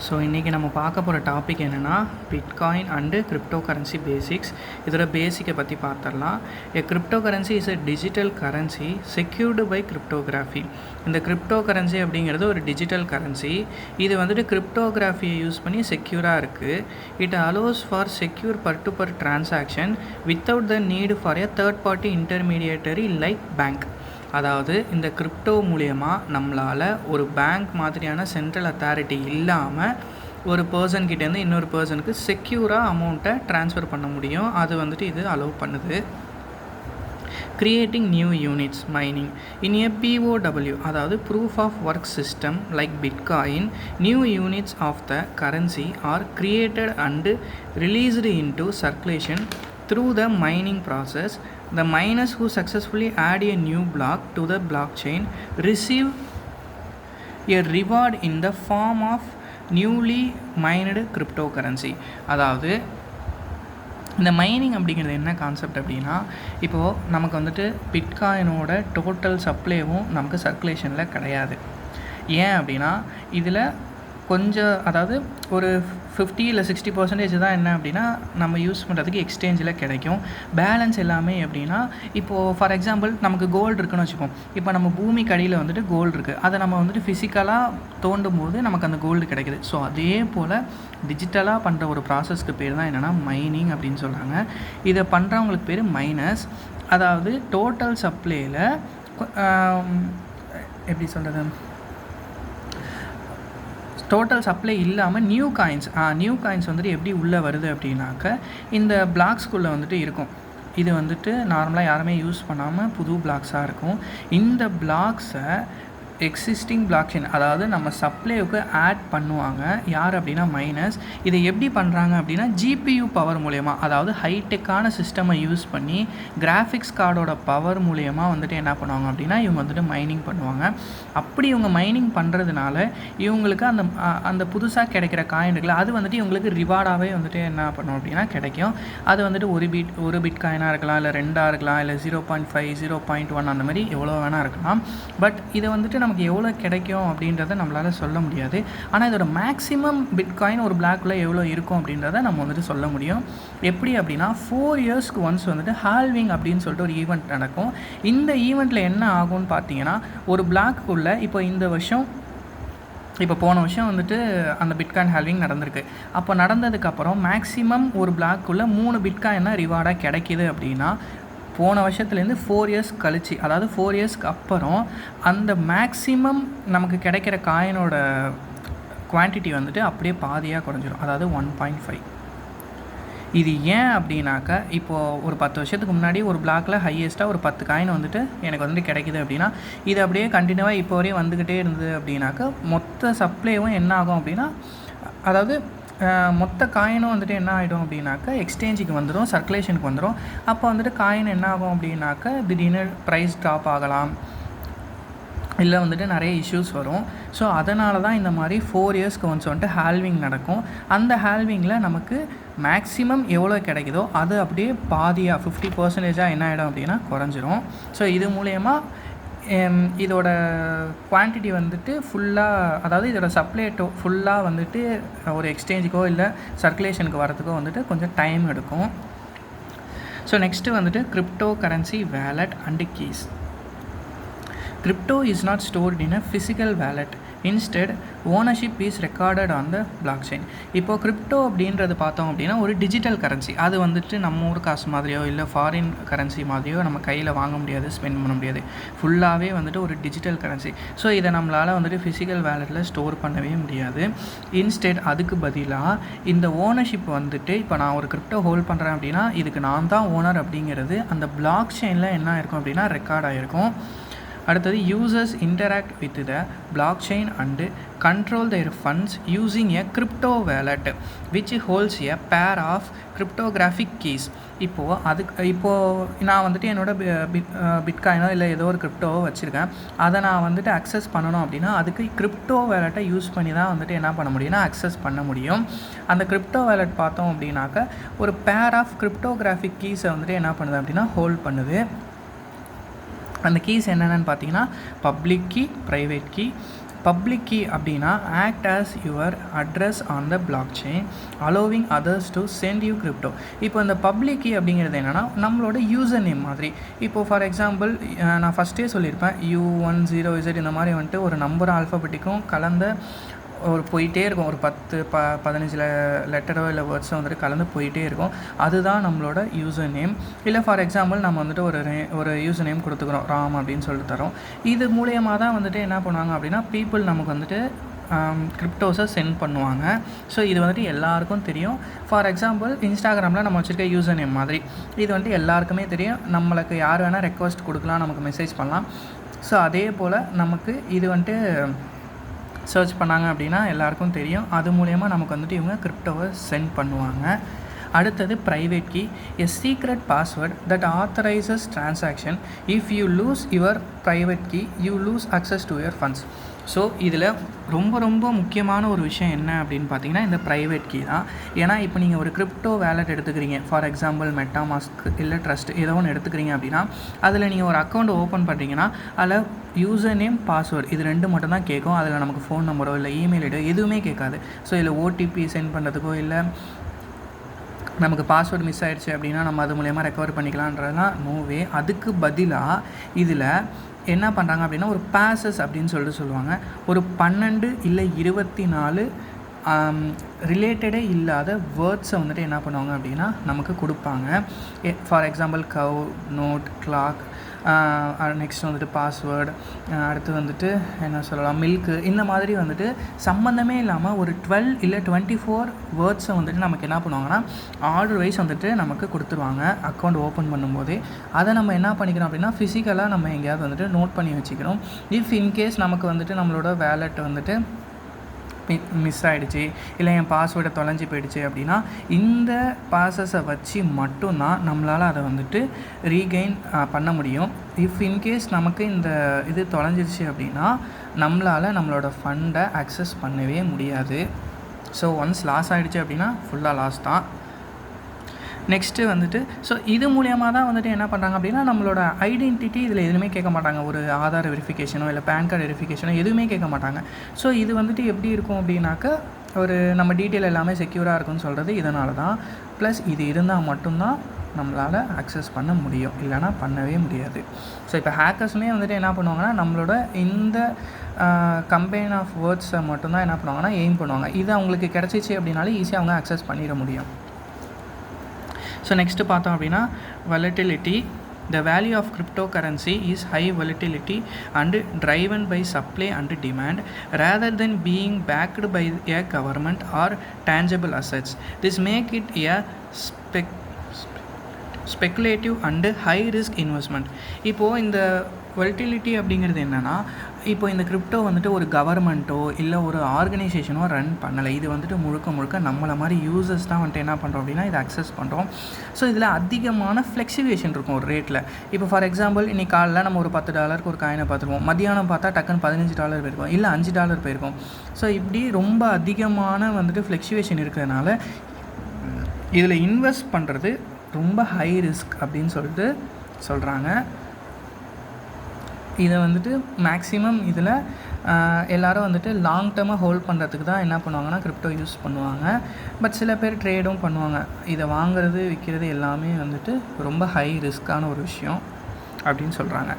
So இன்றைக்கி நம்ம பார்க்க போகிற டாபிக் என்னென்னா bitcoin and crypto currency basics. இதோட பேசிக்கை பற்றி பார்த்துடலாம். Crypto currency is a digital currency secured by cryptography. இந்த கிரிப்டோ கரன்சி அப்படிங்கிறது ஒரு டிஜிட்டல் கரன்சி. இது வந்துட்டு கிரிப்டோகிராஃபியை யூஸ் பண்ணி செக்யூராக இருக்குது. It allows for secure peer to peer transaction without the need for a third party intermediary like bank. அதாவது இந்த கிரிப்டோ மூலயமா நம்மளால் ஒரு பேங்க் மாதிரியான சென்ட்ரல் அத்தாரிட்டி இல்லாமல் ஒரு பர்சன்கிட்டேருந்து இன்னொரு பர்சனுக்கு செக்யூராக அமௌண்ட்டை ட்ரான்ஸ்ஃபர் பண்ண முடியும். அது வந்துட்டு இது அலோவ் பண்ணுது. Creating new units mining in a POW, அதாவது proof of work system like bitcoin. New units of the currency are created and released into circulation through the mining process. The miners who successfully add a new block to the blockchain receive a reward in the form of newly mined cryptocurrency. அதாவது இந்த mining அப்படிங்கிறது என்ன concept அப்படின்னா, இப்போது நமக்கு வந்துட்டு பிட்காயினோட total சப்ளைவும் நமக்கு சர்க்குலேஷனில் கிடையாது. ஏன் அப்படின்னா இதில் கொஞ்சம், அதாவது ஒரு 50 இல்லை 60% தான் என்ன அப்படின்னா நம்ம யூஸ் பண்ணுறதுக்கு எக்ஸ்சேஞ்சில் கிடைக்கும். பேலன்ஸ் எல்லாமே எப்படின்னா, இப்போது ஃபார் எக்ஸாம்பிள் நமக்கு கோல்டு இருக்குன்னு வச்சுப்போம். இப்போ நம்ம பூமிக்கு அடியில் வந்துட்டு கோல்டு இருக்குது, அதை நம்ம வந்துட்டு ஃபிசிக்கலாக தோண்டும் போது நமக்கு அந்த கோல்டு கிடைக்குது. ஸோ அதே போல் டிஜிட்டலாக பண்ணுற ஒரு ப்ராசஸ்க்கு பேர் தான் என்னென்னா மைனிங் அப்படின்னு சொல்கிறாங்க. இதை பண்ணுறவங்களுக்கு பேர் மைனர்ஸ். அதாவது டோட்டல் சப்ளையில் எப்படி சொல்கிறது, டோட்டல் சப்ளை இல்லாமல் நியூ காயின்ஸ் வந்துட்டு எப்படி உள்ளே வருது அப்படின்னாக்க இந்த பிளாக்ஸ்குள்ளே வந்துட்டு இருக்கும். இது வந்துட்டு நார்மலாக யாருமே யூஸ் பண்ணாமல் புது பிளாக்ஸாக இருக்கும். இந்த பிளாக்ஸை எக்ஸிஸ்டிங் பிளாக்செயின், அதாவது நம்ம சப்ளைவுக்கு ஆட் பண்ணுவாங்க. யார் அப்படின்னா மைனர்ஸ். இதை எப்படி பண்ணுறாங்க அப்படின்னா GPU பவர் மூலயமா, அதாவது ஹைடெக்கான சிஸ்டமை யூஸ் பண்ணி கிராஃபிக்ஸ் கார்டோட பவர் மூலயமா வந்துட்டு என்ன பண்ணுவாங்க அப்படின்னா இவங்க வந்துட்டு மைனிங் பண்ணுவாங்க. அப்படி இவங்க மைனிங் பண்ணுறதுனால இவங்களுக்கு அந்த புதுசாக கிடைக்கிற காயின்களை அது வந்துட்டு இவங்களுக்கு ரிவார்டாகவே வந்துட்டு என்ன பண்ணும் அப்படின்னா கிடைக்கும். அது வந்துட்டு ஒரு பிட் காயினாக இருக்கலாம், இல்லை 2 இருக்கலாம், இல்லை 0.5 0.1 அந்த மாதிரி எவ்வளோ வேணால் இருக்கலாம். பட் இதை வந்துட்டு நமக்கு எவ்வளோ கிடைக்கும் அப்படின்றத நம்மளால் சொல்ல முடியாது. ஆனால் இதோட மேக்ஸிமம் பிட்காயின் ஒரு பிளாக்ல எவ்வளோ இருக்கும் அப்படின்றத நம்ம வந்துட்டு சொல்ல முடியும். எப்படி அப்படின்னா 4 இயர்ஸ்க்கு ஒன்ஸ் வந்துட்டு ஹால்விங் அப்படின்னு சொல்லிட்டு ஒரு ஈவெண்ட் நடக்கும். இந்த ஈவெண்ட்டில் என்ன ஆகும்னு பார்த்தீங்கன்னா, ஒரு பிளாக்குள்ளே இப்போ போன வருஷம் வந்துட்டு அந்த பிட்காயின் ஹால்விங் நடந்திருக்கு. அப்போ நடந்ததுக்கப்புறம் மேக்ஸிமம் ஒரு பிளாக்குள்ளே 3 பிட்காயின் தான் ரிவார்டாக கிடைக்கிது அப்படின்னா, போன வருஷத்துலேருந்து 4 இயர்ஸ் கழிச்சு, அதாவது 4 இயர்ஸ்க்கு அப்புறம் அந்த மேக்ஸிமம் நமக்கு கிடைக்கிற காயினோட குவான்டிட்டி வந்துட்டு அப்படியே பாதியாக குறைஞ்சிரும், அதாவது 1.5. இது ஏன் அப்படின்னாக்கா, இப்போது ஒரு 10 வருஷத்துக்கு முன்னாடி ஒரு பிளாக்கில் ஹையஸ்ட்டாக ஒரு 10 காயின் வந்துட்டு எனக்கு வந்துட்டு கிடைக்கிது அப்படின்னா, இது அப்படியே கண்டினியூவாக இப்போ வரையும் வந்துக்கிட்டே இருந்தது அப்படின்னாக்கா மொத்த சப்ளைவும் என்ன ஆகும் அப்படின்னா, அதாவது மொத்த காயினும் வந்துட்டு என்ன ஆகிடும் அப்படின்னாக்கா எக்ஸ்சேஞ்சுக்கு வந்துடும், சர்க்குலேஷனுக்கு வந்துடும். அப்போ வந்துட்டு காயின் என்ன ஆகும் அப்படின்னாக்கா திடீர்னு ப்ரைஸ் ட்ராப் ஆகலாம், இல்லை வந்துட்டு நிறைய இஷ்யூஸ் வரும். ஸோ அதனால தான் இந்த மாதிரி 4 இயர்ஸ்க்கு ஒன்ஸ் வந்துட்டு ஹால்விங் நடக்கும். அந்த ஹால்விங்கில் நமக்கு மேக்ஸிமம் எவ்வளோ கிடைக்குதோ அது அப்படியே பாதியாக 50% என்ன ஆகிடும் அப்படின்னா குறைஞ்சிரும். ஸோ இது மூலயமா இதோட குவான்டிட்டி வந்துட்டு ஃபுல்லாக, அதாவது இதோட சப்ளை ஃபுல்லாக வந்துட்டு ஒரு எக்ஸ்சேஞ்சுக்கோ இல்லை சர்க்குலேஷனுக்கு வரதுக்கோ வந்துட்டு கொஞ்சம் டைம் எடுக்கும். ஸோ நெக்ஸ்ட்டு வந்துட்டு crypto currency wallet and keys. Crypto is not stored in a physical wallet. Instead, ownership is recorded on the blockchain. இப்போ கிரிப்டோ அப்படின்றது பார்த்தோம் அப்படின்னா ஒரு டிஜிட்டல் கரன்சி. அது வந்துட்டு நம்ம ஊர் காசு மாதிரியோ இல்லை ஃபாரின் கரன்சி மாதிரியோ நம்ம கையில் வாங்க முடியாது, ஸ்பெண்ட் பண்ண முடியாது. ஃபுல்லாகவே வந்துட்டு ஒரு டிஜிட்டல் கரன்சி. ஸோ இதை நம்மளால் வந்துட்டு ஃபிசிக்கல் வேலெட்டில் ஸ்டோர் பண்ணவே முடியாது. இன்ஸ்டெட் அதுக்கு பதிலாக இந்த ஓனர்ஷிப் வந்துட்டு, இப்போ நான் ஒரு கிரிப்டோ ஹோல்ட் பண்ணுறேன் அப்படின்னா இதுக்கு நான் தான் ஓனர் அப்படிங்கிறது அந்த பிளாக் செயினில் என்ன இருக்கும் அப்படின்னா ரெக்கார்ட் ஆகிருக்கும். அடுத்தது users interact with the blockchain and control their funds using a crypto wallet which holds a pair of cryptographic keys. இப்போது நான் வந்துட்டு என்னோடய பிட்காயினோ இல்லை ஏதோ ஒரு கிரிப்டோவோ வச்சுருக்கேன். அதை நான் வந்துட்டு அக்சஸ் பண்ணணும் அப்படின்னா அதுக்கு கிரிப்டோ வேலட்டை யூஸ் பண்ணி தான் வந்துட்டு என்ன பண்ண முடியும்னா அக்சஸ் பண்ண முடியும். அந்த கிரிப்டோ வேலட் பார்த்தோம் அப்படின்னாக்க ஒரு பேர் ஆஃப் கிரிப்டோகிராஃபிக் கீஸை வந்துட்டு என்ன பண்ணுது அப்படின்னா ஹோல்ட் பண்ணுது. அந்த கீஸ் என்னென்னு பார்த்தீங்கன்னா public key, private key, public key அப்படின்னா act as your address on the blockchain allowing others to send you crypto. இப்போ இந்த பப்ளிக் கீ அப்படிங்கிறது என்னென்னா நம்மளோட யூசர் நேம் மாதிரி. இப்போது ஃபார் எக்ஸாம்பிள் நான் ஃபஸ்ட்டே சொல்லியிருப்பேன் U10Z இந்த மாதிரி வந்துட்டு ஒரு நம்பர் ஆல்ஃபபெட்டிக்கும் கலந்த ஒரு போயிட்டே இருக்கும், ஒரு 10-15 லெட்டரோ இல்லை வேர்ட்ஸோ வந்துட்டு கலந்து போயிட்டே இருக்கும். அதுதான் நம்மளோட யூசர் நேம். இல்லை ஃபார் எக்ஸாம்பிள் நம்ம வந்துட்டு ஒரு யூசர் நேம் கொடுத்துக்கிறோம், ராம் அப்படின்னு சொல்லிட்டு தரோம். இது மூலியமாக தான் வந்துட்டு என்ன பண்ணுவாங்க அப்படின்னா பீப்புள் நமக்கு வந்துட்டு கிரிப்டோஸை சென்ட் பண்ணுவாங்க. ஸோ இது வந்துட்டு எல்லாருக்கும் தெரியும். ஃபார் எக்ஸாம்பிள் இன்ஸ்டாகிராமில் நம்ம வச்சுருக்க யூசர் நேம் மாதிரி இது வந்துட்டு எல்லாருக்குமே தெரியும். நம்மளுக்கு யார் வேணால் ரெக்வஸ்ட் கொடுக்கலாம், நமக்கு மெசேஜ் பண்ணலாம். ஸோ அதே போல் நமக்கு இது வந்துட்டு சர்ச் பண்ணாங்க அப்படின்னா எல்லாருக்கும் தெரியும். அது மூலயமா நமக்கு வந்துட்டு இவங்க கிரிப்டோவை சென்ட் பண்ணுவாங்க. அடுத்தது private key, a secret password that authorises transaction. If you lose your private key you lose access to your funds. So இதில் ரொம்ப ரொம்ப முக்கியமான ஒரு விஷயம் என்ன அப்படின்னு பார்த்தீங்கன்னா இந்த ப்ரைவேட் கீ தான். ஏன்னா இப்போ நீங்கள் ஒரு கிரிப்டோ வேலெட் எடுத்துக்கிறீங்க, ஃபார் எக்ஸாம்பிள் மெட்டாமாஸ்க் இல்லை ட்ரஸ்ட் ஏதோ ஒன்று எடுத்துக்கிறீங்க அப்படின்னா அதில் நீங்கள் ஒரு அக்கௌண்ட் ஓப்பன் பண்ணுறீங்கன்னா அதில் யூசர் நேம் பாஸ்வேர்டு இது 2 மட்டும் தான் கேட்கும். அதில் நமக்கு ஃபோன் நம்பரோ இல்லை இமெயில் ஐடியோ எதுவுமே கேட்காது. ஸோ இதில் ஓடிபி சென்ட் பண்ணுறதுக்கோ இல்லை நமக்கு பாஸ்வேர்டு மிஸ் ஆகிடுச்சு அப்படின்னா நம்ம அது மூலயமா ரெக்கவர் பண்ணிக்கலான்றதுலாம் நோவே. அதுக்கு பதிலாக இதில் என்ன பண்ணுறாங்க அப்படின்னா ஒரு பாசஸ் அப்படின்னு சொல்லுவாங்க. ஒரு 12 இல்லை 24 ரிலேட்டடே இல்லாத வேர்ட்ஸை வந்துட்டு என்ன பண்ணுவாங்க அப்படின்னா நமக்கு கொடுப்பாங்க. For example cow, note, clock, next வந்துட்டு பாஸ்வேர்டு, அடுத்து வந்துட்டு என்ன சொல்லலாம் மில்க்கு, இந்த மாதிரி வந்துட்டு சம்மந்தமே இல்லாமல் ஒரு 12 இல்லை 24 வேர்ட்ஸை வந்துட்டு நமக்கு என்ன பண்ணுவாங்கன்னா ஆர்டர் வைஸ் வந்துட்டு நமக்கு கொடுத்துருவாங்க அக்கௌண்ட் ஓப்பன் பண்ணும்போதே. அதை நம்ம என்ன பண்ணிக்கிறோம் அப்படின்னா ஃபிசிக்கலாக நம்ம எங்கேயாவது வந்துட்டு நோட் பண்ணி வச்சுக்கிறோம். இஃப் இன்கேஸ் நமக்கு வந்துட்டு நம்மளோட வேலெட் வந்துட்டு மிஸ் ஆகிடுச்சு இல்லை என் பாஸ்வேர்டை தொலைஞ்சி போயிடுச்சு அப்படின்னா இந்த ப்ராசஸை வச்சு மட்டும்தான் நம்மளால் அதை வந்துட்டு ரீகெயின் பண்ண முடியும். இஃப் இன்கேஸ் நமக்கு இந்த இது தொலைஞ்சிருச்சு அப்படின்னா நம்மளால் நம்மளோட ஃபண்டை அக்சஸ் பண்ணவே முடியாது. ஸோ ஒன்ஸ் லாஸ் ஆகிடுச்சு அப்படின்னா ஃபுல்லாக லாஸ் தான். நெக்ஸ்ட்டு வந்துட்டு ஸோ இது மூலியமாக தான் வந்துட்டு என்ன பண்ணுறாங்க அப்படின்னா நம்மளோட ஐடென்டிட்டி இதில் எதுவுமே கேட்க மாட்டாங்க. ஒரு ஆதார் வெரிஃபிகேஷனோ இல்லை பேன் கார்டு வெரிஃபிகேஷனோ எதுவுமே கேட்க மாட்டாங்க. ஸோ இது வந்துட்டு எப்படி இருக்கும் அப்படின்னாக்கா ஒரு நம்ம டீட்டெயில் எல்லாமே செக்யூராக இருக்குன்னு சொல்கிறது இதனால தான். ப்ளஸ் இது இருந்தால் மட்டும்தான் நம்மளால் அக்சஸ் பண்ண முடியும், இல்லைனா பண்ணவே முடியாது. ஸோ இப்போ ஹேக்கர்ஸுமே வந்துட்டு என்ன பண்ணுவாங்கன்னா நம்மளோட இந்த கம்பைன் ஆஃப் வேர்ட்ஸை மட்டும்தான் என்ன பண்ணுவாங்கன்னா எய்ம் பண்ணுவாங்க. இது அவங்களுக்கு கிடச்சிச்சு அப்படின்னாலே ஈஸியாக அவங்க அக்சஸ் பண்ணிட முடியும். ஸோ நெக்ஸ்ட்டு பார்த்தோம் அப்படின்னா volatility. The value of cryptocurrency is high volatility and driven by supply and demand rather than being backed by a government or tangible assets. This make it a speculative and high risk investment. இப்போது இந்த volatility அப்படிங்கிறது என்னென்னா இப்போ இந்த crypto வந்துட்டு ஒரு கவர்மெண்ட்டோ இல்லை ஒரு ஆர்கனைசேஷனோ ரன் பண்ணலை. இது வந்துட்டு முழுக்க நம்மளை மாதிரி யூசர்ஸ் தான் வந்துட்டு என்ன பண்ணுறோம் அப்படின்னா இதை அக்சஸ் பண்ணுறோம். ஸோ இதில் அதிகமான ஃப்ளெக்சுவேஷன் இருக்கும் ஒரு ரேட்டில். இப்போ ஃபார் எக்ஸாம்பிள் இன்றைக்கி காலையில் நம்ம ஒரு $10 ஒரு காயினை பார்த்துருவோம், மத்தியானம் பார்த்தா டக்குன்னு $15 போயிருக்கும், இல்லை $5 போயிருக்கும். ஸோ இப்படி ரொம்ப அதிகமான வந்துட்டு ஃப்ளெக்சுவேஷன் இருக்கிறதுனால இதில் இன்வெஸ்ட் பண்ணுறது ரொம்ப ஹை ரிஸ்க் அப்படின்னு சொல்லிட்டு சொல்கிறாங்க. இதை வந்துட்டு மேக்ஸிமம் இதில் எல்லோரும் வந்துட்டு லாங் டேர்மாக ஹோல்ட் பண்ணுறதுக்கு தான் என்ன பண்ணுவாங்கன்னா கிரிப்டோ யூஸ் பண்ணுவாங்க. பட் சில பேர் ட்ரேடும் பண்ணுவாங்க. இதை வாங்குறது விற்கிறது எல்லாமே வந்துட்டு ரொம்ப ஹை ரிஸ்க்கான ஒரு விஷயம் அப்படின்னு சொல்கிறாங்க.